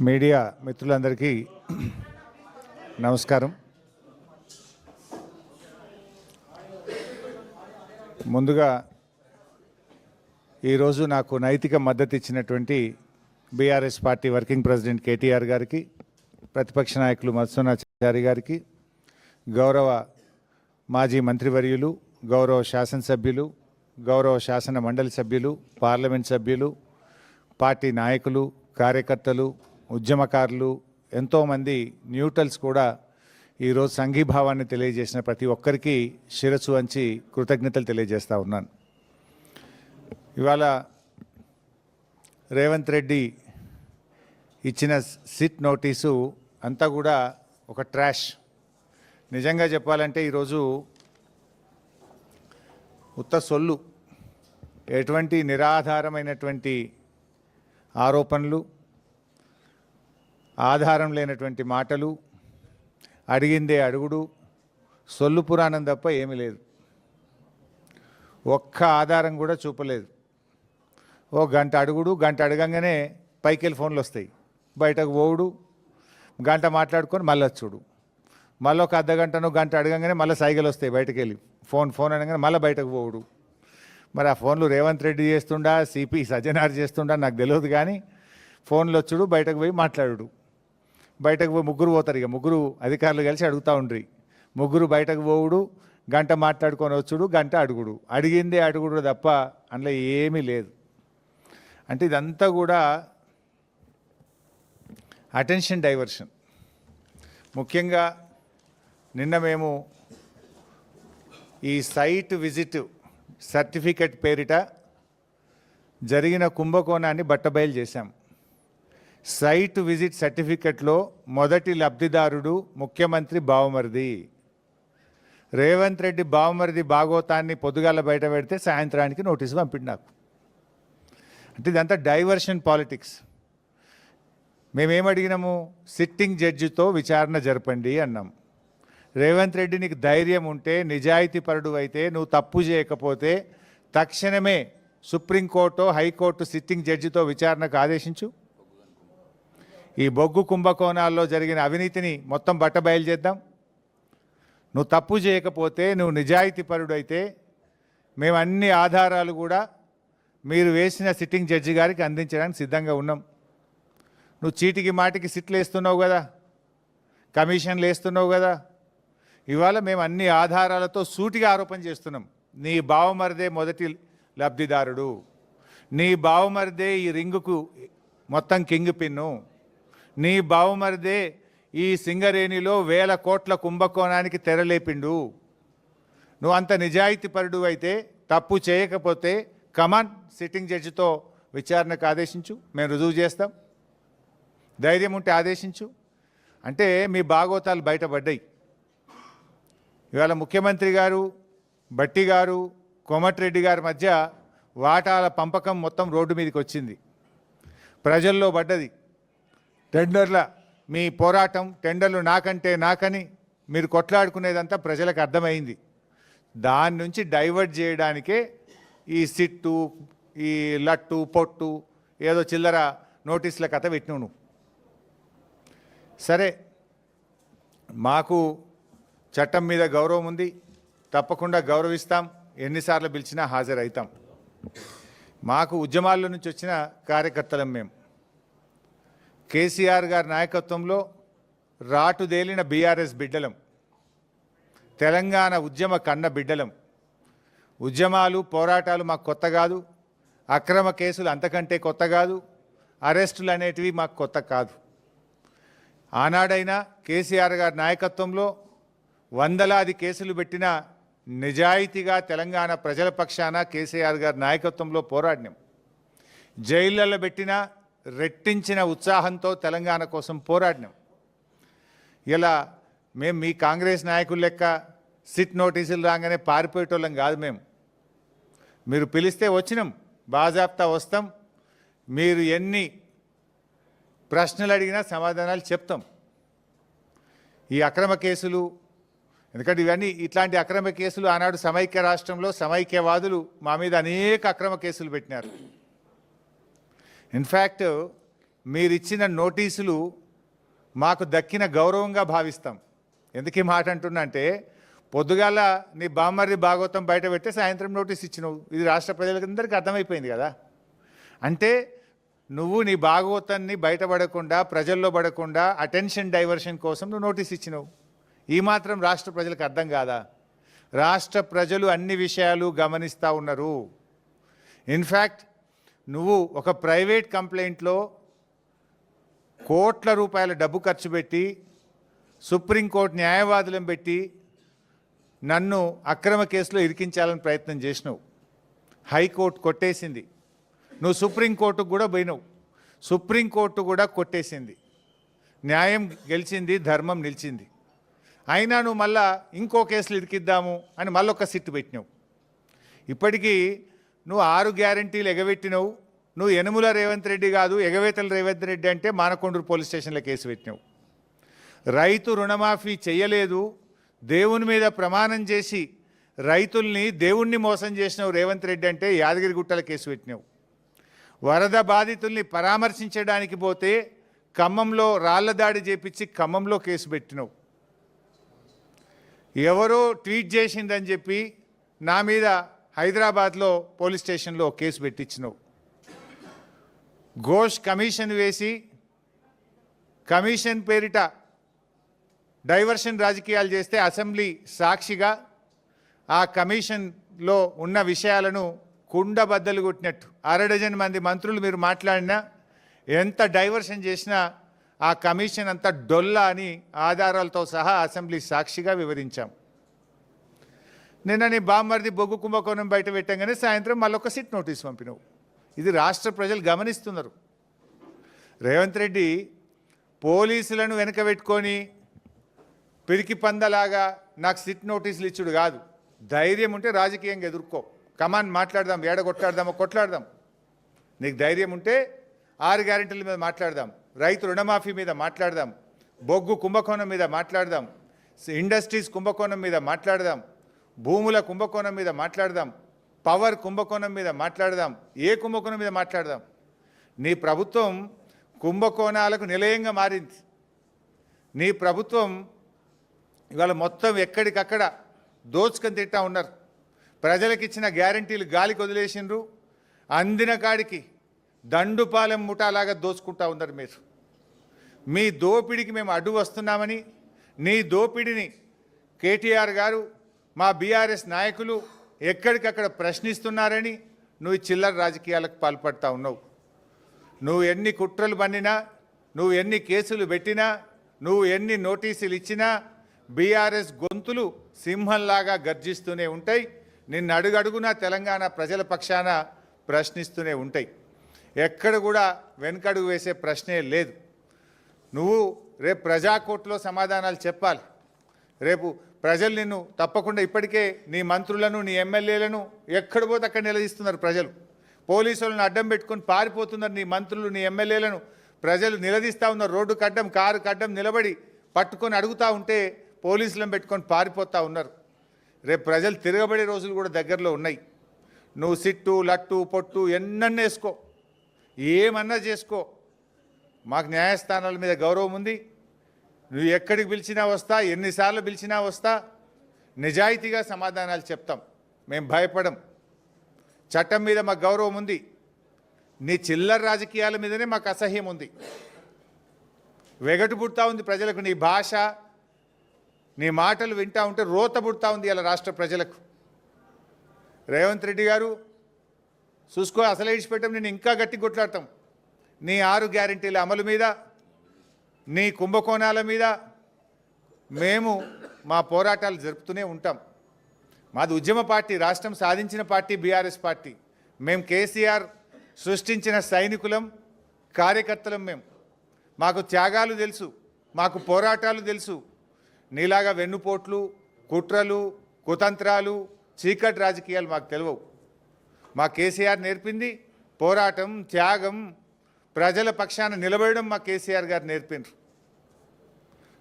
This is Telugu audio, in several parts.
మీడియా మిత్రులందరికీ నమస్కారం. ముందుగా ఈరోజు నాకు నైతిక మద్దతు ఇచ్చినటువంటి BRS party working president KTR గారికి, ప్రతిపక్ష నాయకులు మధుసూదనాచారి గారికి, గౌరవ మాజీ మంత్రివర్యులు, గౌరవ శాసనసభ్యులు, గౌరవ శాసన మండలి సభ్యులు, పార్లమెంట్ సభ్యులు, పార్టీ నాయకులు, కార్యకర్తలు, ఉద్యమకారులు, ఎంతోమంది న్యూట్రల్స్ కూడా ఈరోజు సంఘీభావాన్ని తెలియజేసిన ప్రతి ఒక్కరికి శిరస్సు వంచి కృతజ్ఞతలు తెలియజేస్తూ ఉన్నాను. ఇవాళ రేవంత్ రెడ్డి ఇచ్చిన సిట్ నోటీసు అంతా కూడా ఒక ట్రాష్. నిజంగా చెప్పాలంటే ఈరోజు ఉత్త సొల్లు, ఎటువంటి నిరాధారమైనటువంటి ఆరోపణలు, ఆధారం లేనటువంటి మాటలు, అడిగిందే అడుగుడు, సొల్లు పురాణం తప్ప ఏమీ లేదు. ఒక్క ఆధారం కూడా చూపలేదు. ఓ గంట అడుగుడు, గంట అడగంగానే పైకి వెళ్ళి ఫోన్లు వస్తాయి, బయటకు పోవుడు, గంట మాట్లాడుకొని మళ్ళీ వచ్చుడు, మళ్ళీ ఒక అర్ధగంటను గంట అడగంగానే మళ్ళీ సైకిల్ వస్తాయి, బయటకు వెళ్ళి ఫోన్ అనగానే మళ్ళీ బయటకు పోవుడు. మరి ఆ ఫోన్లు రేవంత్ రెడ్డి చేస్తుండా, సిపి సజ్జనార్ చేస్తుండా నాకు తెలియదు, కానీ ఫోన్లు వచ్చుడు, బయటకు పోయి మాట్లాడు. బయటకు పోయి ముగ్గురు పోతారు, ఇక ముగ్గురు అధికారులు కలిసి అడుగుతూ ఉండ్రి. ముగ్గురు బయటకు పోవుడు, గంట మాట్లాడుకొని వచ్చుడు, గంట అడుగుడు, అడిగిందే అడుగుడు తప్ప అందులో ఏమీ లేదు. అంటే ఇదంతా కూడా అటెన్షన్ డైవర్షన్. ముఖ్యంగా నిన్న మేము ఈ సైట్ విజిట్ సర్టిఫికెట్ పేరిట జరిగిన కుంభకోణాన్ని బట్టబయలు చేశాం. సైట్ విజిట్ సర్టిఫికెట్లో మొదటి లబ్ధిదారుడు ముఖ్యమంత్రి బావమరిది. రేవంత్ రెడ్డి బావమరిది భాగోతాన్ని పొద్దుగాల బయట పెడితే సాయంత్రానికి నోటీసు పంపిండు నాకు. అంటే ఇదంతా డైవర్షన్ పాలిటిక్స్. మేమేమడిగినాము? సిట్టింగ్ జడ్జితో విచారణ జరపండి అన్నాం. రేవంత్ రెడ్డి నీకు ధైర్యం ఉంటే, నిజాయితీపరుడు అయితే, నువ్వు తప్పు చేయకపోతే తక్షణమే సుప్రీంకోర్టు, హైకోర్టు సిట్టింగ్ జడ్జితో విచారణకు ఆదేశించు. ఈ బొగ్గు కుంభకోణాల్లో జరిగిన అవినీతిని మొత్తం బట్టబయలు చేద్దాం. నువ్వు తప్పు చేయకపోతే, నువ్వు నిజాయితీపరుడు అయితే మేము అన్ని ఆధారాలు కూడా మీరు వేసిన సిట్టింగ్ జడ్జి గారికి అందించడానికి సిద్ధంగా ఉన్నాం. నువ్వు చీటికి మాటికి సిట్లు వేస్తున్నావు కదా, కమిషన్లు వేస్తున్నావు కదా. ఇవాళ మేము అన్ని ఆధారాలతో సూటిగా ఆరోపణ చేస్తున్నాం. నీ బావమరిదే మొదటి లబ్ధిదారుడు, నీ బావమరిదే ఈ రింగుకు మొత్తం కింగ్ పిన్ను, నీ బావమరిదే ఈ సింగరేణిలో 1000 కోట్ల కుంభకోణానికి తెరలేపిండు. నువ్వు అంత నిజాయితీపరుడు అయితే, తప్పు చేయకపోతే కమాన్ సిట్టింగ్ జడ్జితో విచారణకు ఆదేశించు, మేము రుజువు చేస్తాం. ధైర్యం ఉంటే ఆదేశించు. అంటే మీ భాగోతాలు బయటపడ్డాయి. ఇవాళ ముఖ్యమంత్రి గారు, భట్టి గారు, కోమటిరెడ్డి గారి మధ్య వాటాల పంపకం మొత్తం రోడ్డు మీదకి వచ్చింది, ప్రజల్లో పడ్డది. టెండర్ల మీ పోరాటం, టెండర్లు నాకంటే నాకని మీరు కొట్లాడుకునేదంతా ప్రజలకు అర్థమైంది. దాని నుంచి డైవర్ట్ చేయడానికే ఈ సిట్టు, ఈ లట్టు పొట్టు, ఏదో చిల్లర నోటీసుల కథ పెట్టినావు నువ్వు. సరే, మాకు చట్టం మీద గౌరవం ఉంది, తప్పకుండా గౌరవిస్తాం, ఎన్నిసార్లు పిలిచినా హాజరవుతాం. మాకు ఉద్యమాల్లో నుంచి వచ్చిన కార్యకర్తలం మేము. కేసీఆర్ గారి నాయకత్వంలో రాటుదేలిన బీఆర్ఎస్ బిడ్డలం, తెలంగాణ ఉద్యమ కన్న బిడ్డలం. ఉద్యమాలు, పోరాటాలు మాకు కొత్త కాదు, అక్రమ కేసులు అంతకంటే కొత్త కాదు, అరెస్టులు అనేటివి మాకు కొత్త కాదు. ఆనాడైనా కేసీఆర్ గారి నాయకత్వంలో వందలాది కేసులు పెట్టిన నిజాయితీగా తెలంగాణ ప్రజల పక్షాన కేసీఆర్ గారి నాయకత్వంలో పోరాడినాం. జైళ్ళల్లో పెట్టిన రెట్టించిన ఉత్సాహంతో తెలంగాణ కోసం పోరాడినాం. ఇలా మేము మీ కాంగ్రెస్ నాయకుల లెక్క సిట్ నోటీసులు రాగానే పారిపోయేటోళ్ళం కాదు. మీరు పిలిస్తే వచ్చినాం, బాజాప్తా వస్తాం. మీరు ఎన్ని ప్రశ్నలు అడిగినా సమాధానాలు చెప్తాం. ఈ అక్రమ కేసులు, ఎందుకంటే ఇవన్నీ ఇట్లాంటి అక్రమ కేసులు ఆనాడు సమైక్య రాష్ట్రంలో సమైక్యవాదులు మా మీద అనేక అక్రమ కేసులు పెట్టినారు. ఇన్ఫ్యాక్ట్ మీరిచ్చిన నోటీసులు మాకు దక్కిన గౌరవంగా భావిస్తాం. ఎందుకు ఈ మాట అంటున్నా అంటే, పొద్దుగాల నీ బామ్మర్ది భాగవతం బయట పెడితే సాయంత్రం నోటీస్ ఇచ్చినావు. ఇది రాష్ట్ర ప్రజలందరికీ అర్థమైపోయింది కదా. అంటే నువ్వు నీ భాగవతాన్ని బయటపడకుండా, ప్రజల్లో పడకుండా అటెన్షన్ డైవర్షన్ కోసం నువ్వు నోటీస్ ఇచ్చినావు. ఈ మాత్రం రాష్ట్ర ప్రజలకు అర్థం కాదా? రాష్ట్ర ప్రజలు అన్ని విషయాలు గమనిస్తూ ఉన్నారు. ఇన్ఫ్యాక్ట్ నువ్వు ఒక ప్రైవేట్ కంప్లైంట్లో కోట్ల రూపాయల డబ్బు ఖర్చు పెట్టి సుప్రీంకోర్టు న్యాయవాదులను పెట్టి నన్ను అక్రమ కేసులో ఇరికించాలని ప్రయత్నం చేసినావు. హైకోర్టు కొట్టేసింది. నువ్వు సుప్రీంకోర్టుకు కూడా పోయినావు. సుప్రీంకోర్టు కూడా కొట్టేసింది. న్యాయం గెలిచింది, ధర్మం నిలిచింది. అయినా నువ్వు మళ్ళా ఇంకో కేసులు ఇరికిద్దాము అని మళ్ళొక సిట్టు పెట్టినావు. ఇప్పటికీ నువ్వు 6 గ్యారంటీలు ఎగబెట్టినావు. నువ్వు యనుమల రేవంత్ రెడ్డి కాదు, ఎగవేతల రేవంత్ రెడ్డి అంటే మానకొండూరు పోలీస్ స్టేషన్లో కేసు పెట్టినావు. రైతు రుణమాఫీ చేయలేదు, దేవుని మీద ప్రమాణం చేసి రైతుల్ని దేవుణ్ణి మోసం చేసినావు రేవంత్ రెడ్డి అంటే యాదగిరిగుట్టల కేసు పెట్టినావు. వరద బాధితుల్ని పరామర్శించడానికి పోతే ఖమ్మంలో రాళ్ల దాడి చేపించి ఖమ్మంలో కేసు పెట్టినావు. ఎవరో ట్వీట్ చేసిందని చెప్పి నా మీద హైదరాబాద్లో పోలీస్ స్టేషన్లో కేసు పెట్టించినావు. ఘోష్ కమిషన్ వేసి కమిషన్ పేరిట డైవర్షన్ రాజకీయాలు చేస్తే అసెంబ్లీ సాక్షిగా ఆ కమిషన్లో ఉన్న విషయాలను కుండబద్దలు కొట్టినట్టు 6 డజన్ మంది మంత్రులు మీరు మాట్లాడినా, ఎంత డైవర్షన్ చేసినా ఆ కమిషన్ అంతా డొల్ల అని ఆధారాలతో సహా అసెంబ్లీ సాక్షిగా వివరించాం. నిన్న నీ బామ్మర్ది బొగ్గు కుంభకోణం బయట పెట్టంగానే సాయంత్రం మళ్ళొక సిట్ నోటీస్ పంపినావు. ఇది రాష్ట్ర ప్రజలు గమనిస్తున్నారు. రేవంత్ రెడ్డి పోలీసులను వెనక పెట్టుకొని పిరికి పందలాగా నాకు సిట్ నోటీసులు ఇచ్చుడు కాదు. ధైర్యం ఉంటే రాజకీయంగా ఎదుర్కో. కమాన్ మాట్లాడదాం, ఏడగొట్లాడదామో కొట్లాడదాం. నీకు ధైర్యం ఉంటే 6 గ్యారెంటీల మీద మాట్లాడదాం, రైతు రుణమాఫీ మీద మాట్లాడదాం, బొగ్గు కుంభకోణం మీద మాట్లాడదాం, ఇండస్ట్రీస్ కుంభకోణం మీద మాట్లాడదాం, భూముల కుంభకోణం మీద మాట్లాడదాం, పవర్ కుంభకోణం మీద మాట్లాడదాం, ఏ కుంభకోణం మీద మాట్లాడదాం. నీ ప్రభుత్వం కుంభకోణాలకు నిలయంగా మారింది. నీ ప్రభుత్వం ఇవాళ మొత్తం ఎక్కడికక్కడ దోచుకొని తింటా ఉన్నారు. ప్రజలకు ఇచ్చిన గ్యారంటీలు గాలికి వదిలేసిండ్రు. అందిన కాడికి దండుపాలెం ముఠాలాగా దోచుకుంటా ఉన్నారు మీరు. మీ దోపిడికి మేము అడ్డు వస్తున్నామని, నీ దోపిడిని కేటీఆర్ గారు, మా బీఆర్ఎస్ నాయకులు ఎక్కడికక్కడ ప్రశ్నిస్తున్నారని నువ్వు చిల్లర రాజకీయాలకు పాల్పడతా ఉన్నావు. నువ్వు ఎన్ని కుట్రలు పన్నినా, నువ్వు ఎన్ని కేసులు పెట్టినా, నువ్వు ఎన్ని నోటీసులు ఇచ్చినా బీఆర్ఎస్ గొంతులు సింహంలాగా గర్జిస్తూనే ఉంటాయి. నిన్ను అడుగడుగునా తెలంగాణ ప్రజల పక్షాన ప్రశ్నిస్తూనే ఉంటాయి. ఎక్కడ కూడా వెనకడుగు వేసే ప్రశ్నే లేదు. నువ్వు రేపు ప్రజాకోర్టులో సమాధానాలు చెప్పాలి. రేపు ప్రజలు నిన్ను తప్పకుండా, ఇప్పటికే నీ మంత్రులను, నీ ఎమ్మెల్యేలను ఎక్కడ పోతే అక్కడ నిలదీస్తున్నారు ప్రజలు. పోలీసులను అడ్డం పెట్టుకొని పారిపోతున్నారు నీ మంత్రులు, నీ ఎమ్మెల్యేలను ప్రజలు నిలదీస్తూ ఉన్నారు. రోడ్డు కడ్డం, కారు కడ్డం నిలబడి పట్టుకొని అడుగుతూ ఉంటే పోలీసులను పెట్టుకొని పారిపోతూ ఉన్నారు. రేపు ప్రజలు తిరగబడే రోజులు కూడా దగ్గరలో ఉన్నాయి. నువ్వు సిట్టు, లట్టు, పొట్టు ఎన్నన్నా వేసుకో, ఏమన్నా చేసుకో, మాకు న్యాయస్థానాల మీద గౌరవం ఉంది. నువ్వు ఎక్కడికి పిలిచినా వస్తా, ఎన్నిసార్లు పిలిచినా వస్తా, నిజాయితీగా సమాధానాలు చెప్తాం. మేము భయపడం. చట్టం మీద మాకు గౌరవం ఉంది. నీ చిల్లర రాజకీయాల మీదనే మాకు అసహ్యం ఉంది. వెగటు పుడతా ఉంది ప్రజలకు. నీ భాష, నీ మాటలు వింటా ఉంటే రోత పుడతా ఉంది ఇలా రాష్ట్ర ప్రజలకు. రేవంత్ రెడ్డి గారు చూసుకో, అసలు ఇడిచిపెట్టాం, నేను ఇంకా గట్టి కొట్లాడతాం. నీ 6 గ్యారెంటీల అమలు మీద, నీ కుంభకోణాల మీద మేము మా పోరాటాలు జరుపుతూనే ఉంటాం. మాది ఉద్యమ పార్టీ, రాష్ట్రం సాధించిన పార్టీ బీఆర్ఎస్ పార్టీ. మేము కేసీఆర్ సృష్టించిన సైనికులం, కార్యకర్తలం. మాకు త్యాగాలు తెలుసు, మాకు పోరాటాలు తెలుసు. నీలాగా వెన్నుపోట్లు, కుట్రలు, కుతంత్రాలు, చీకటి రాజకీయాలు మాకు తెలియవు. మా కేసీఆర్ నేర్పింది పోరాటం, త్యాగం, ప్రజల పక్షాన నిలబడడం మా కేసీఆర్ గారు నేర్పినారు.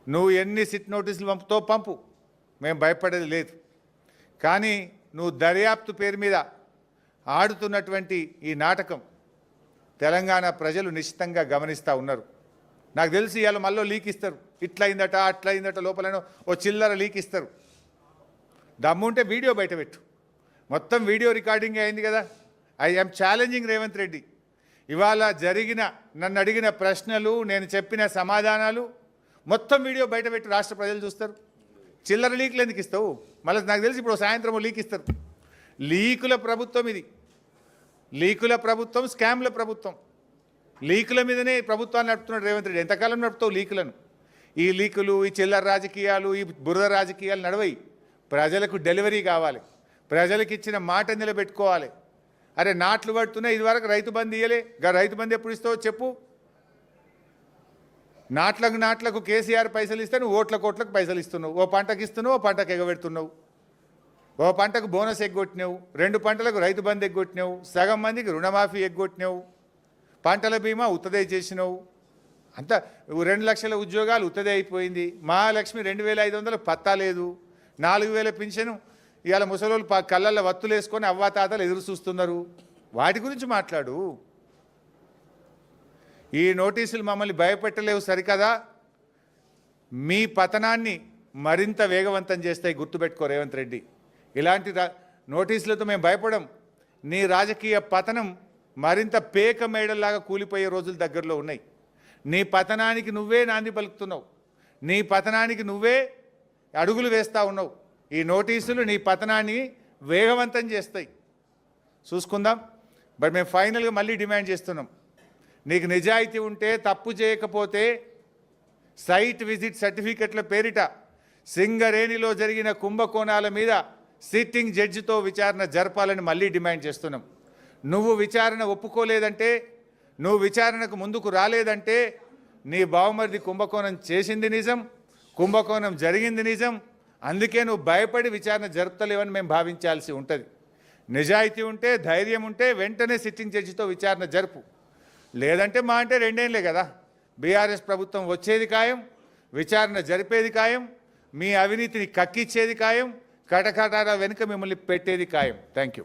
నువ్వు ఎన్ని సిట్ నోటీసులు పంపుతో పంపు, మేము భయపడేది లేదు. కానీ నువ్వు దర్యాప్తు పేరు మీద ఆడుతున్నటువంటి ఈ నాటకం తెలంగాణ ప్రజలు నిశ్చితంగా గమనిస్తూ ఉన్నారు. నాకు తెలిసి ఇవాళ మళ్ళీ లీక్ ఇస్తారు, ఇట్లయిందట అట్లయిందట, లోపల ఓ చిల్లర లీక్ ఇస్తారు. దమ్ముంటే వీడియో బయట పెట్టు. మొత్తం వీడియో రికార్డింగ్ అయింది కదా. ఐఎమ్ ఛాలెంజింగ్ రేవంత్ రెడ్డి, ఇవాళ నన్ను అడిగిన ప్రశ్నలు, నేను చెప్పిన సమాధానాలు మొత్తం వీడియో బయట పెట్టి రాష్ట్ర ప్రజలు చూస్తారు. చిల్లర లీకులు ఎందుకు ఇస్తావు? మళ్ళీ నాకు తెలిసి ఇప్పుడు సాయంత్రం లీక్ ఇస్తారు. లీకుల ప్రభుత్వం ఇది, లీకుల ప్రభుత్వం, స్కామ్ల ప్రభుత్వం. లీకుల మీదనే ప్రభుత్వాన్ని నడుపుతున్నాడు రేవంత్ రెడ్డి. ఎంతకాలం నడుపుతావు లీకులను? ఈ లీకులు, ఈ చిల్లర రాజకీయాలు, ఈ బురద రాజకీయాలు నడవయి. ప్రజలకు డెలివరీ కావాలి, ప్రజలకు ఇచ్చిన మాట నిలబెట్టుకోవాలి. అరే నాట్లు పడుతున్నాయి, ఇదివరకు రైతు బంధు ఇయ్యలే, రైతు బంధు ఎప్పుడు ఇస్తావో చెప్పు. నాట్లకు కేసీఆర్ పైసలు ఇస్తే నువ్వు ఓట్లకు పైసలు ఇస్తున్నావు. ఓ పంటకు ఇస్తున్నావు, ఓ పంటకు ఎగబెడుతున్నావు. ఓ పంటకు బోనస్ ఎగ్గొట్టినావు, 2 పంటలకు రైతు బంధు ఎగ్గొట్టినావు, సగం మందికి రుణమాఫీ ఎగ్గొట్టినావు, పంటల బీమా ఉత్తదే చేసినావు. అంతా 2 లక్షల ఉద్యోగాలు ఉత్తదే అయిపోయింది. మహాలక్ష్మి 2500 పత్తా లేదు. 4000 పింఛను ఇవాళ ముసలోళ్ళు కళ్ళల్లో వత్తులు వేసుకొని అవ్వాతాతలు ఎదురు చూస్తున్నారు. వాటి గురించి మాట్లాడు. ఈ నోటీసులు మమ్మల్ని భయపెట్టలేవు సరికదా, మీ పతనాన్ని మరింత వేగవంతం చేస్తాయి. గుర్తుపెట్టుకో రేవంత్ రెడ్డి, ఇలాంటి నోటీసులతో మేము భయపడం. నీ రాజకీయ పతనం మరింత పేక మేడల్లాగా కూలిపోయే రోజులు దగ్గరలో ఉన్నాయి. నీ పతనానికి నువ్వే నాంది పలుకుతున్నావు, నీ పతనానికి నువ్వే అడుగులు వేస్తూ ఉన్నావు. ఈ నోటీసులు నీ పతనాన్ని వేగవంతం చేస్తాయి. చూసుకుందాం. బట్ మేము ఫైనల్గా మళ్ళీ డిమాండ్ చేస్తున్నాం, నీకు నిజాయితీ ఉంటే, తప్పు చేయకపోతే సైట్ విజిట్ సర్టిఫికెట్ల పేరిట సింగరేణిలో జరిగిన కుంభకోణాల మీద సిట్టింగ్ జడ్జితో విచారణ జరపాలని మళ్ళీ డిమాండ్ చేస్తున్నాం. నువ్వు విచారణ ఒప్పుకోలేదంటే, నువ్వు విచారణకు ముందుకు రాలేదంటే నీ బావమరిది కుంభకోణం చేసింది నిజం, కుంభకోణం జరిగింది నిజం. అందుకే నువ్వు భయపడి విచారణ జరుపుతలేవని మేము భావించాల్సి ఉంటుంది. నిజాయితీ ఉంటే, ధైర్యం ఉంటే వెంటనే సిట్టింగ్ జడ్జితో విచారణ జరుపు. లేదంటే మా అంటే 2 ఏళ్ళే కదా, బీఆర్ఎస్ ప్రభుత్వం వచ్చేది ఖాయం, విచారణ జరిపేది ఖాయం, మీ అవినీతిని కక్కిచ్చేది ఖాయం, కటకటాల వెనుక మిమ్మల్ని పెట్టేది ఖాయం. Thank you.